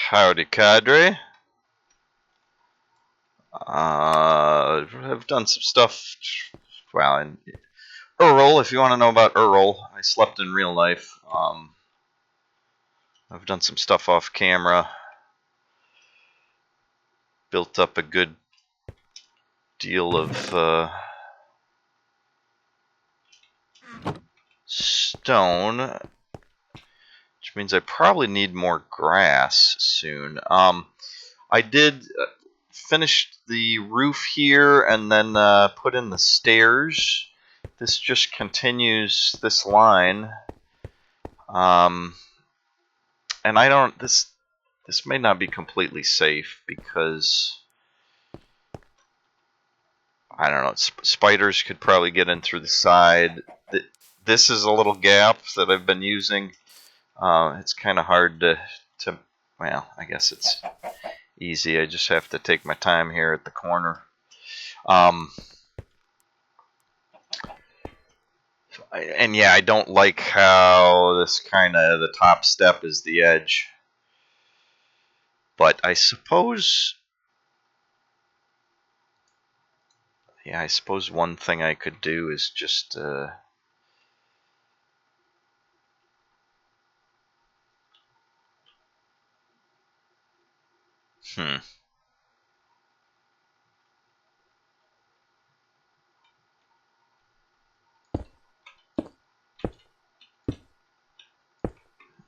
Howdy, cadre. I've done some stuff. Well, and Earl, if you want to know about Earl, I slept in real life. I've done some stuff off camera. Built up a good deal of stone, which means I probably need more grass soon. I did finish the roof here and then put in the stairs. This just continues this line. And I don't, this may not be completely safe because, I don't know, spiders could probably get in through the side. This is a little gap that I've been using. It's kind of hard to, well, I guess it's easy. I just have to take my time here at the corner. And yeah, I don't like how this kind of, the top step is the edge. But I suppose, yeah, I suppose one thing I could do is just,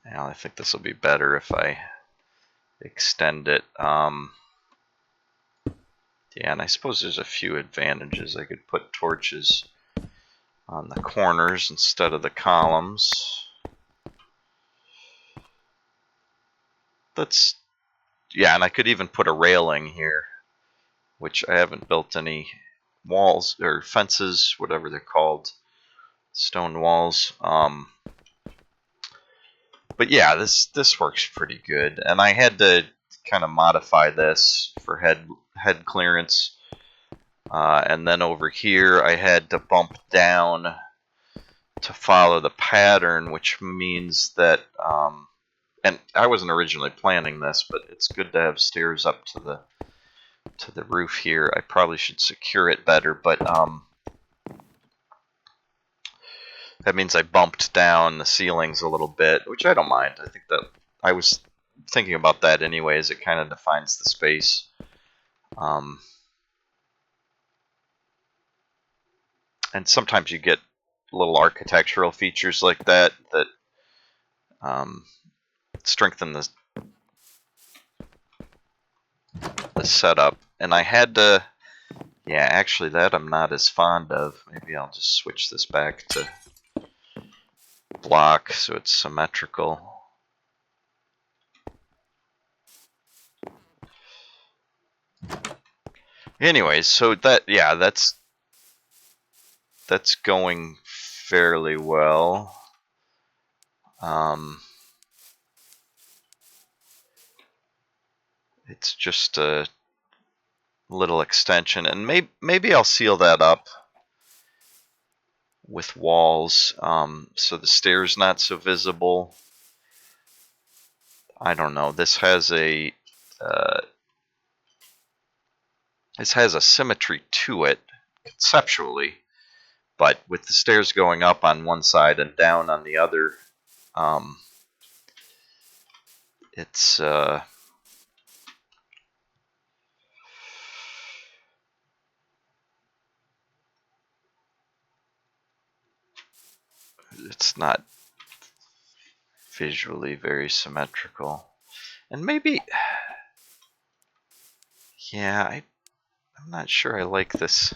Now I think this will be better if I extend it. Yeah, and I suppose there's a few advantages. I could put torches on the corners instead of the columns. Yeah, and I could even put a railing here, which I haven't built any walls or fences, whatever they're called, stone walls. But yeah, this works pretty good, and I had to kind of modify this for head clearance, and then over here I had to bump down to follow the pattern, which means that, and I wasn't originally planning this, but it's good to have stairs up to the roof here. I probably should secure it better, but that means I bumped down the ceilings a little bit, which I don't mind. I think that I was thinking about that anyways. It kind of defines the space. And sometimes you get little architectural features like that strengthen the setup. And I had to, yeah, actually that I'm not as fond of. Maybe I'll just switch this back to block so it's symmetrical. Anyways, so that, yeah, that's going fairly well. It's just a little extension, and maybe I'll seal that up with walls, so the stairs not so visible. I don't know. This has a symmetry to it conceptually, but with the stairs going up on one side and down on the other, it's not visually very symmetrical. And maybe, yeah, I'm not sure I like this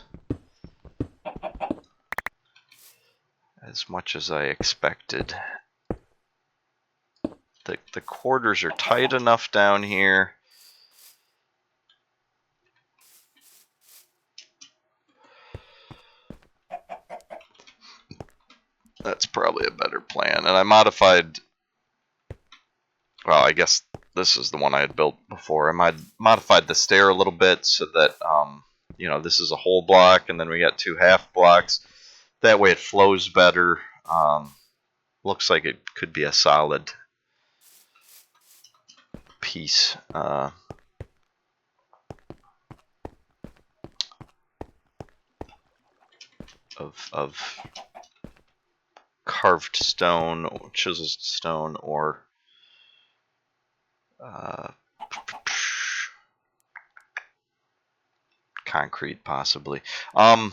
as much as I expected. The quarters are tight enough down here. That's probably a better plan. And I modified, well, I guess this is the one I had built before. I modified the stair a little bit so that, you know, this is a whole block and then we got 2 half blocks. That way it flows better. Looks like it could be a solid piece of carved stone, or chiseled stone, or concrete, possibly. All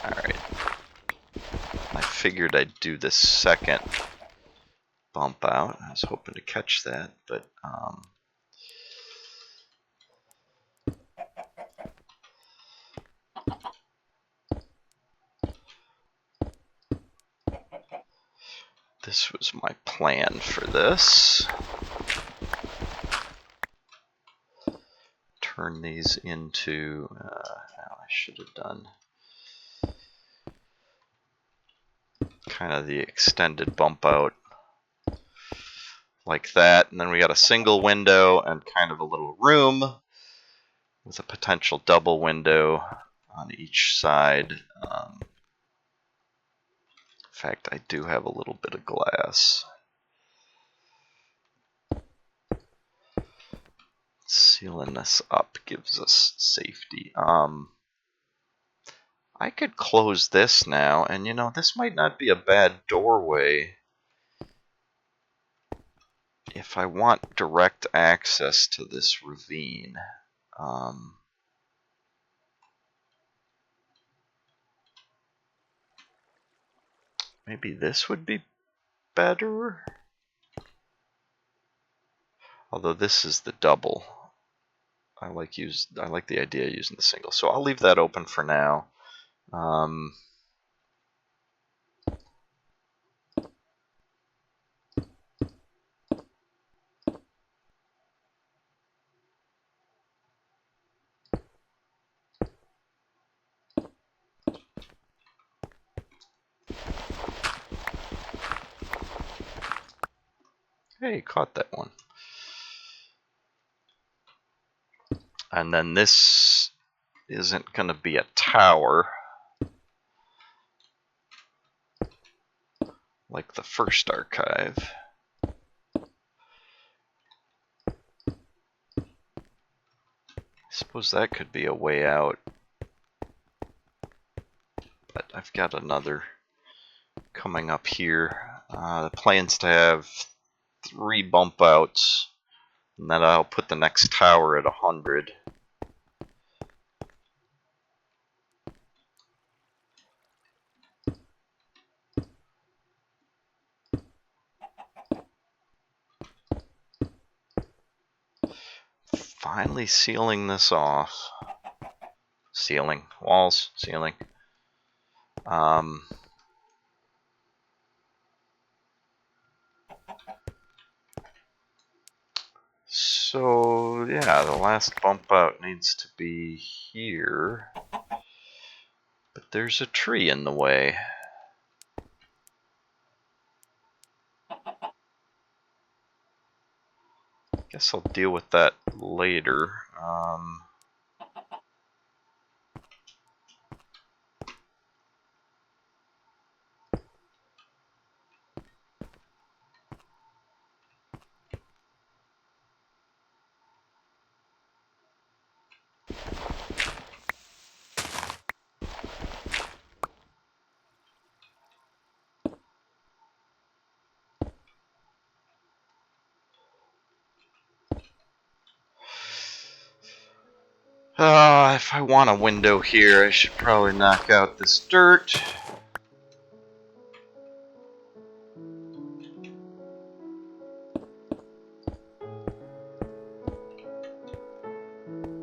right. I figured I'd do this second bump out. I was hoping to catch that, but this was my plan for this. Turn these into, I should have done kind of the extended bump out like that, and then we got a single window and kind of a little room with a potential double window on each side. In fact, I do have a little bit of glass. Sealing this up gives us safety. I could close this now, and you know, this might not be a bad doorway if I want direct access to this ravine. Maybe this would be better. Although this is the double. I like the idea of using the single. So I'll leave that open for now. Hey, caught that one. And then this isn't going to be a tower like the first archive. I suppose that could be a way out. But I've got another coming up here. The plan's to have 3 bump outs, and then I'll put the next tower at 100. Finally sealing this off. Ceiling, walls, ceiling. So yeah, the last bump out needs to be here, but there's a tree in the way. Guess I'll deal with that later. If I want a window here, I should probably knock out this dirt.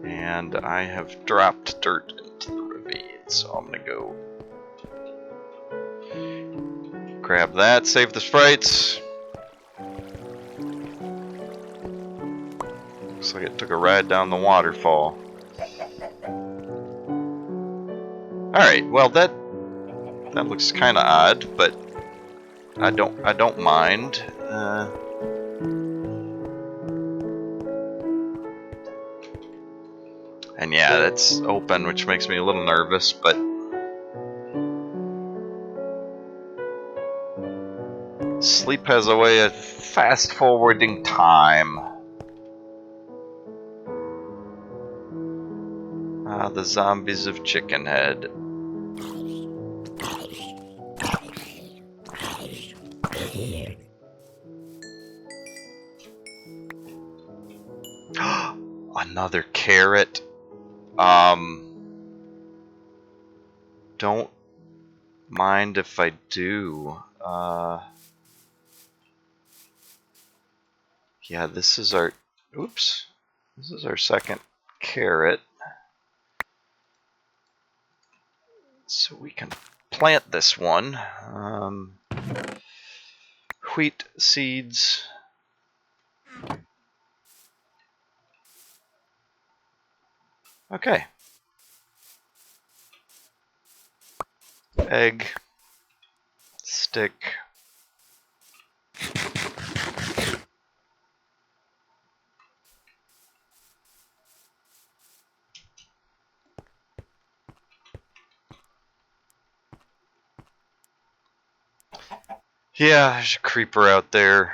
And I have dropped dirt into the ravine, so I'm gonna go grab that, save the sprites. Looks like it took a ride down the waterfall. Alright, well that looks kinda odd, but I don't mind. And yeah, that's open, which makes me a little nervous, but Sleep has a way of fast-forwarding time. Ah, the zombies of Chickenhead. Another carrot. Don't mind if I do. Yeah, this is our... Oops. This is our second carrot. So we can plant this one. Wheat seeds. Okay. Egg. Stick. Yeah, there's a creeper out there.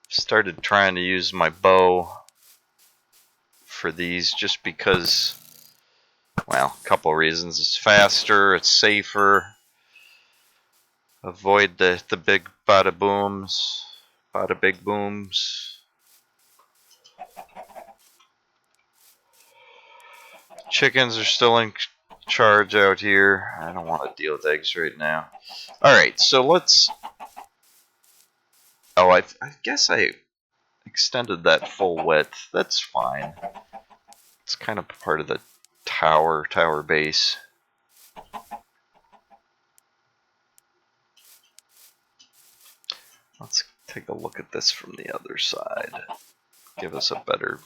Started trying to use my bow for these just because, well, a couple of reasons. It's faster, it's safer. Avoid the big bada booms, bada big booms. Chickens are still in charge out here. I don't want to deal with eggs right now. Alright, so let's... Oh, I guess I extended that full width. That's fine. It's kind of part of the tower base. Let's take a look at this from the other side. Give us a better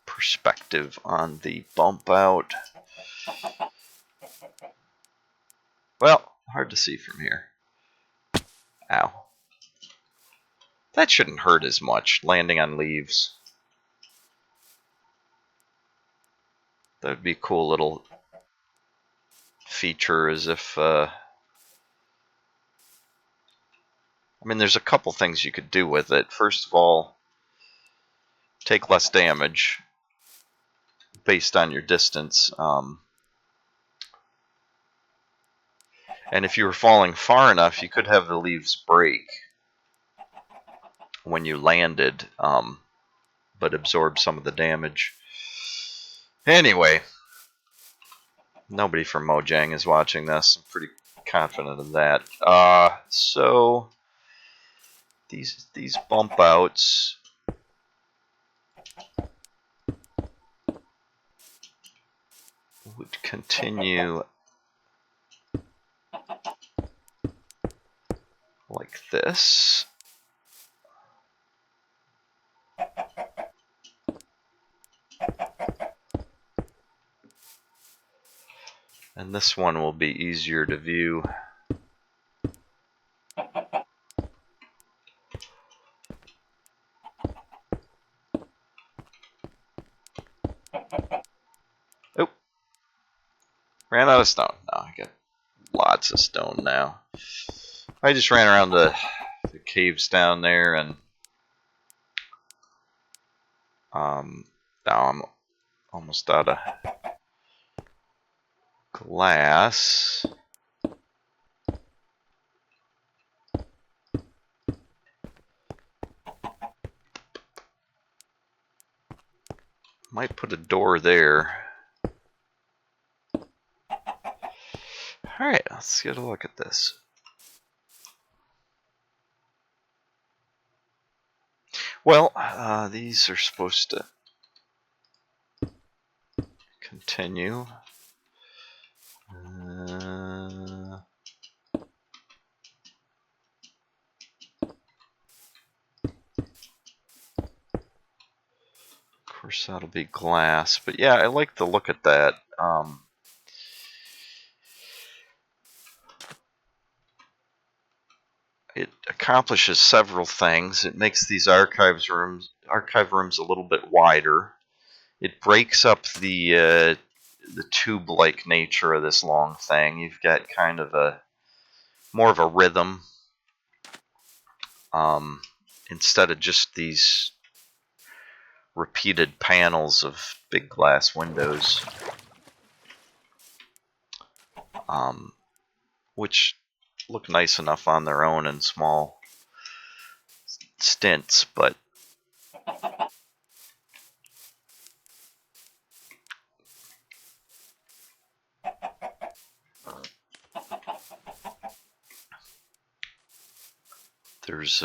perspective on the bump out. Well, hard to see from here. Ow. That shouldn't hurt as much, landing on leaves. That would be a cool little feature, as if... I mean, there's a couple things you could do with it. First of all, take less damage based on your distance. And if you were falling far enough, you could have the leaves break when you landed, but absorb some of the damage. Anyway, nobody from Mojang is watching this. I'm pretty confident of that. So these bump outs would continue like this. And this one will be easier to view. Oh, ran out of stone. No, I got lots of stone now. I just ran around the caves down there, and now I'm almost out of glass. Might put a door there. Alright, let's get a look at this. Well, these are supposed to continue. Of course, that'll be glass, but yeah, I like the look at that. It accomplishes several things. It makes these archive rooms a little bit wider. It breaks up the tube-like nature of this long thing. You've got kind of a more of a rhythm, instead of just these repeated panels of big glass windows, which look nice enough on their own in small stints, but there's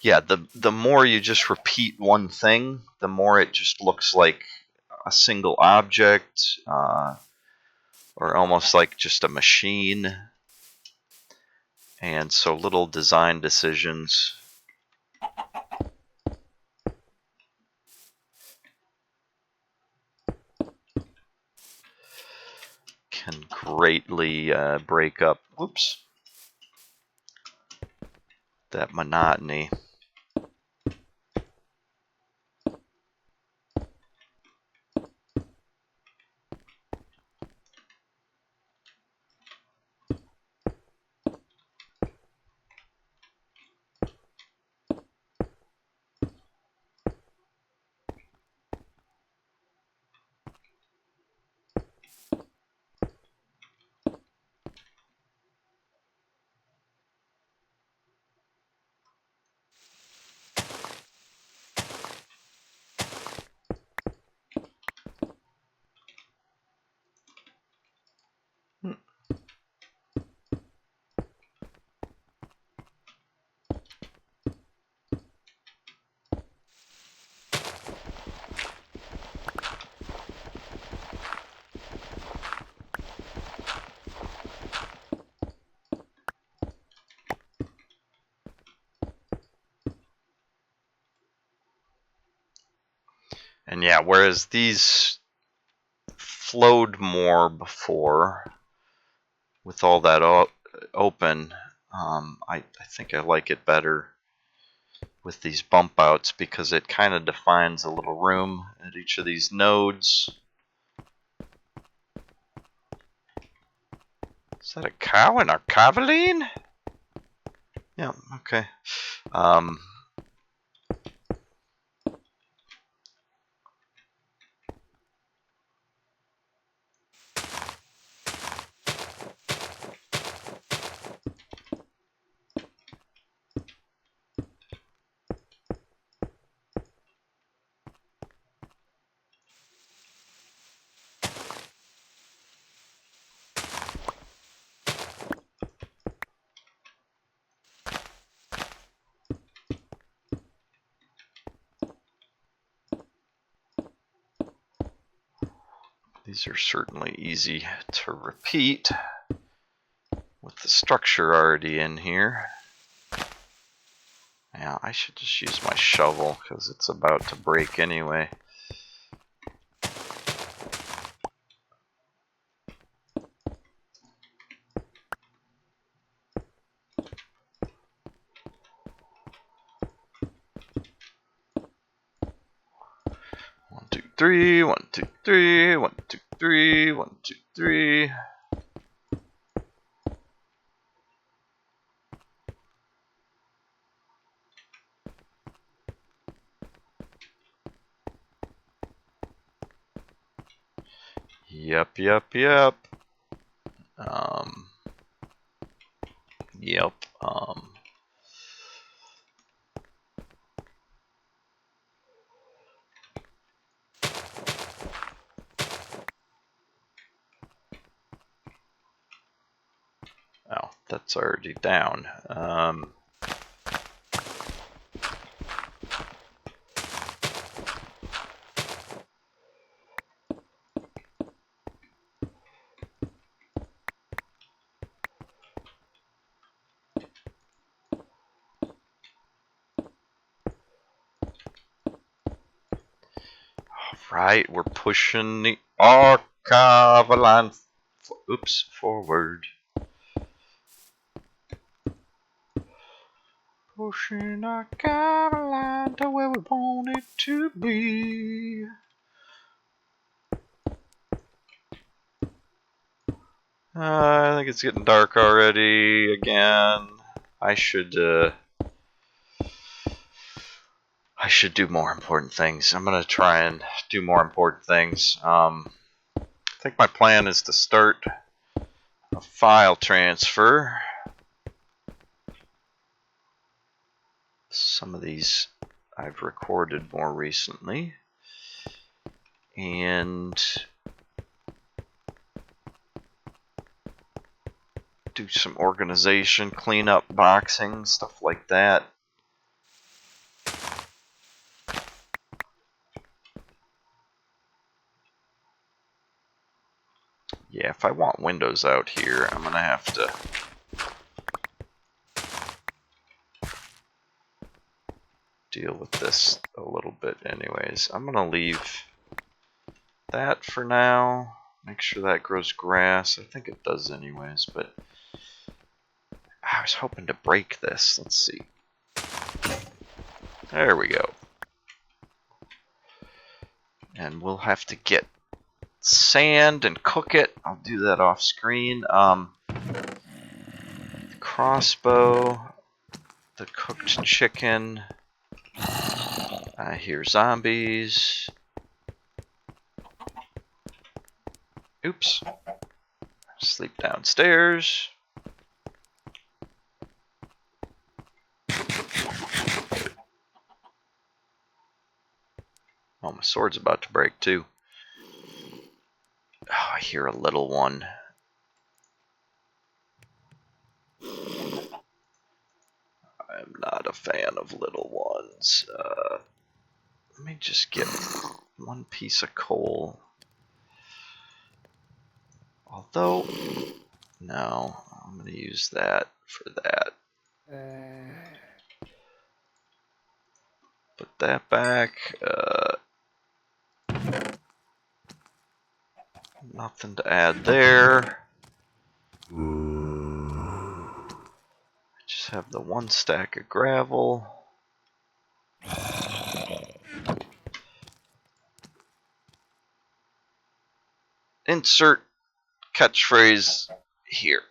yeah, the more you just repeat one thing, the more it just looks like a single object, or almost like just a machine. And so little design decisions can greatly break up, whoops, that monotony. And yeah, whereas these flowed more before with all that open, I think I like it better with these bump outs because it kind of defines a little room at each of these nodes. Is that a cow in Archivaline? Yeah, okay. These are certainly easy to repeat with the structure already in here. Yeah, I should just use my shovel because it's about to break anyway. One, two, three, 1, 2, 3, 1, 2, 3, 1, 2, 3. Yep. Yep. Oh, that's already down. Right, we're pushing the Archivaline forward. Pushing Archivaline to where we want it to be. I think it's getting dark already again. I should do more important things. I'm gonna try and do more important things. I think my plan is to start a file transfer. Some of these I've recorded more recently. And do some organization, clean up boxing, stuff like that. Yeah, if I want windows out here, I'm gonna have to deal with this a little bit anyways. I'm gonna leave that for now. Make sure that grows grass. I think it does anyways, but I was hoping to break this. Let's see. There we go. And we'll have to get sand and cook it. I'll do that off screen. Crossbow, the cooked chicken. I hear zombies. Oops. Sleep downstairs. Oh, my sword's about to break too. Oh, I hear a little one. I'm not a fan of little ones. Let me just get one piece of coal. Although, no, I'm going to use that for that. Put that back. Nothing to add there. Just have the one stack of gravel. Insert catchphrase here.